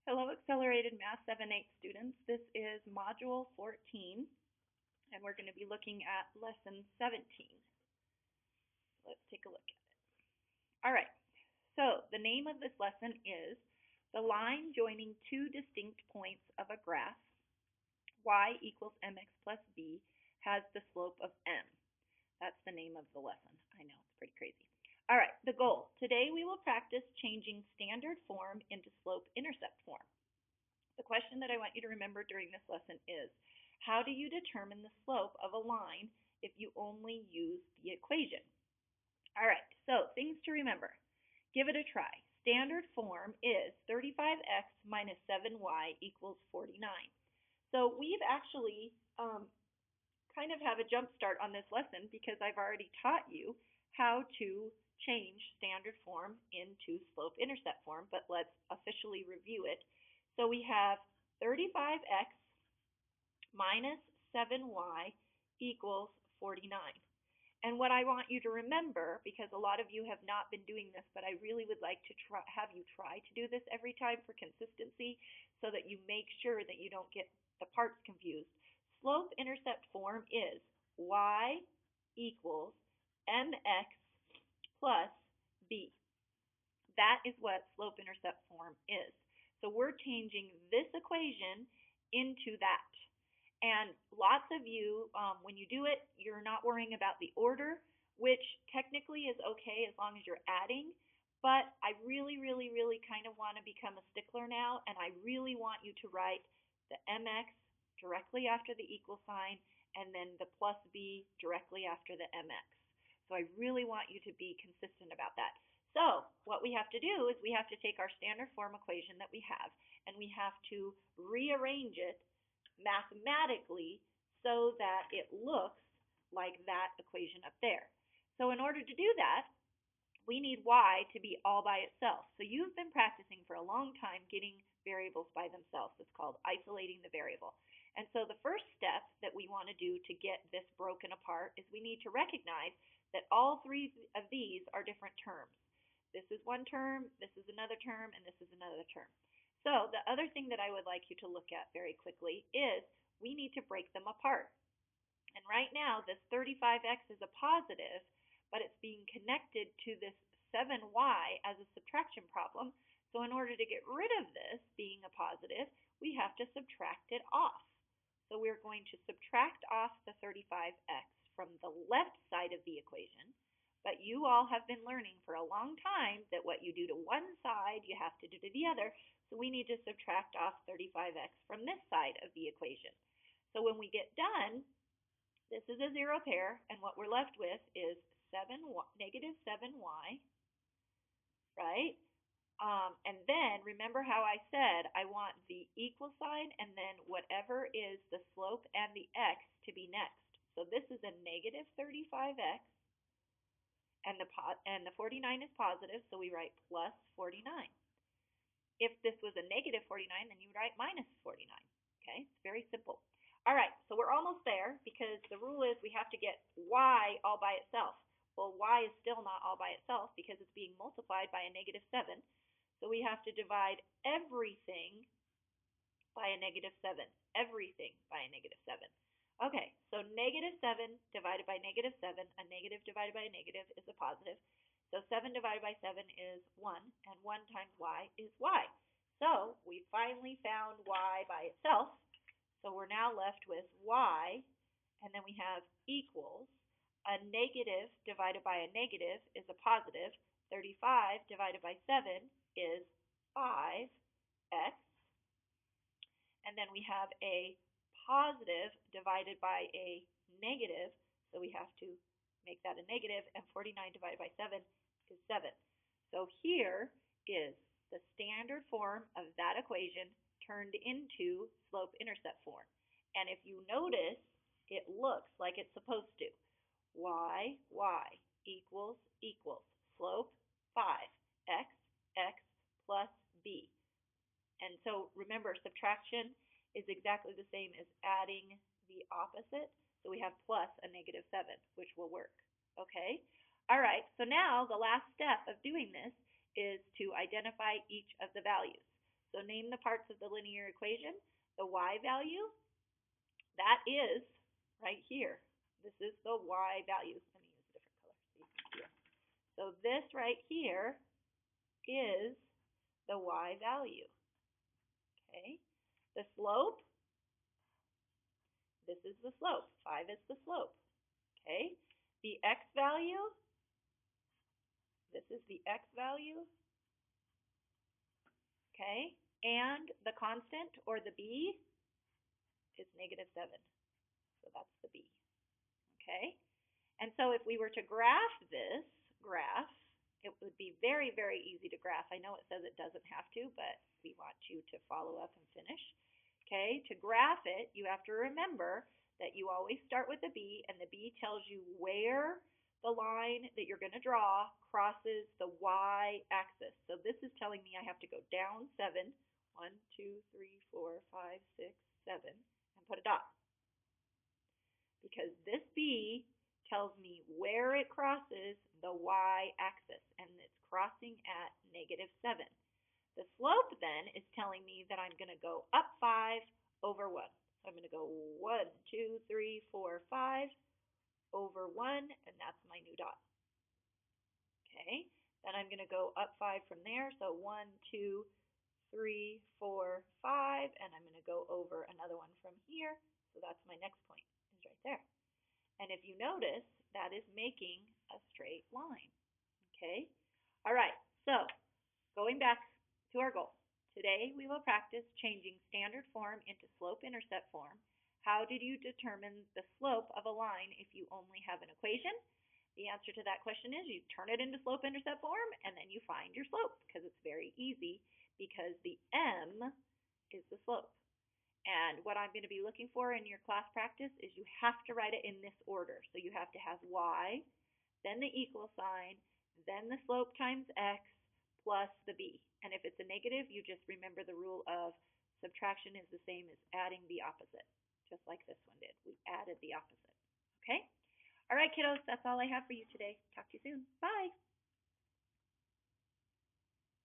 Hello, Accelerated Math 7-8 students. This is Module 14, and we're going to be looking at Lesson 17. Let's take a look at it. All right, so the name of this lesson is The Line Joining Two Distinct Points of a Graph, y equals mx plus b, has the slope of m. That's the name of the lesson. I know, it's pretty crazy. All right, the goal. Today we will practice changing standard form into slope-intercept form. The question that I want you to remember during this lesson is, how do you determine the slope of a line if you only use the equation? All right, so things to remember. Give it a try. Standard form is 35x minus 7y equals 49. So we've actually kind of have a jump start on this lesson because I've already taught you how to change standard form into slope-intercept form, but let's officially review it. So we have 35x minus 7y equals 49. And what I want you to remember, because a lot of you have not been doing this, but I really would like to have you try to do this every time for consistency so that you make sure that you don't get the parts confused. Slope-intercept form is y equals mx plus b. That is what slope-intercept form is. So we're changing this equation into that. And lots of you, when you do it, you're not worrying about the order, which technically is okay as long as you're adding. But I really kind of want to become a stickler now, and I really want you to write the mx directly after the equal sign and then the plus b directly after the mx. So I really want you to be consistent about that. So what we have to do is we have to take our standard form equation that we have, and we have to rearrange it mathematically so that it looks like that equation up there. So in order to do that, we need y to be all by itself. So you've been practicing for a long time getting variables by themselves. It's called isolating the variable. And so the first step that we want to do to get this broken apart is we need to recognize that all three of these are different terms. This is one term, this is another term, and this is another term. So the other thing that I would like you to look at very quickly is we need to break them apart. And right now, this 35x is a positive, but it's being connected to this 7y as a subtraction problem. So in order to get rid of this being a positive, we have to subtract it off. So we're going to subtract off the 35x from the left side of the equation, but you all have been learning for a long time that what you do to one side, you have to do to the other, so we need to subtract off 35x from this side of the equation. So when we get done, this is a zero pair, and what we're left with is negative 7y, right? And then, remember how I said I want the equal sign and then whatever is the slope and the x to be next. So this is a negative 35x, and the 49 is positive, so we write plus 49. If this was a negative 49, then you would write minus 49. Okay, it's very simple. All right, so we're almost there because the rule is we have to get y all by itself. Well, y is still not all by itself because it's being multiplied by a negative 7. So we have to divide everything by a negative 7. Everything by a negative 7. Okay, so negative 7 divided by negative 7, a negative divided by a negative is a positive. So 7 divided by 7 is 1, and 1 times y is y. So we finally found y by itself. So we're now left with y, and then we have equals. A negative divided by a negative is a positive. 35 divided by 7 is 5x. And then we have a positive divided by a negative, so we have to make that a negative, and 49 divided by 7 is 7. So here is the standard form of that equation turned into slope-intercept form. And if you notice, it looks like it's supposed to. Y equals slope 5x, x plus b. And so remember, subtraction is exactly the same as adding the opposite. So we have plus a negative 7, which will work. Okay? All right, so now the last step of doing this is to identify each of the values. So name the parts of the linear equation. The y value, that is right here. This is the y value. Let me use a different color so you can see it. So this right here is the y value. Okay. The slope, this is the slope. 5 is the slope. Okay. The x value, this is the x value. Okay. And the constant, or the b, is -7. So that's the b. Okay. And so if we were to graph this graph, it would be very, very easy to graph. I know it says it doesn't have to, but we want you to follow up and finish. Okay, to graph it, you have to remember that you always start with the B, and the B tells you where the line that you're going to draw crosses the y-axis. So this is telling me I have to go down 7, 1, 2, 3, 4, 5, 6, 7, and put a dot. Because this B tells me where it crosses the y-axis, and it's crossing at -7. The slope then is telling me that I'm going to go up 5 over 1. So I'm going to go 1, 2, 3, 4, 5 over 1, and that's my new dot. Okay, then I'm going to go up 5 from there. So 1, 2, 3, 4, 5, and I'm going to go over another one from here. So that's my next point, is right there. And if you notice, that is making a straight line. Okay, all right, so going back to our goal. Today we will practice changing standard form into slope-intercept form. How did you determine the slope of a line if you only have an equation? The answer to that question is you turn it into slope-intercept form and then you find your slope, because it's very easy, because the m is the slope. And what I'm going to be looking for in your class practice is you have to write it in this order. So you have to have y, then the equal sign, then the slope times x, plus the b. And if it's a negative, you just remember the rule of subtraction is the same as adding the opposite, just like this one did. We added the opposite. Okay? All right, kiddos, that's all I have for you today. Talk to you soon. Bye.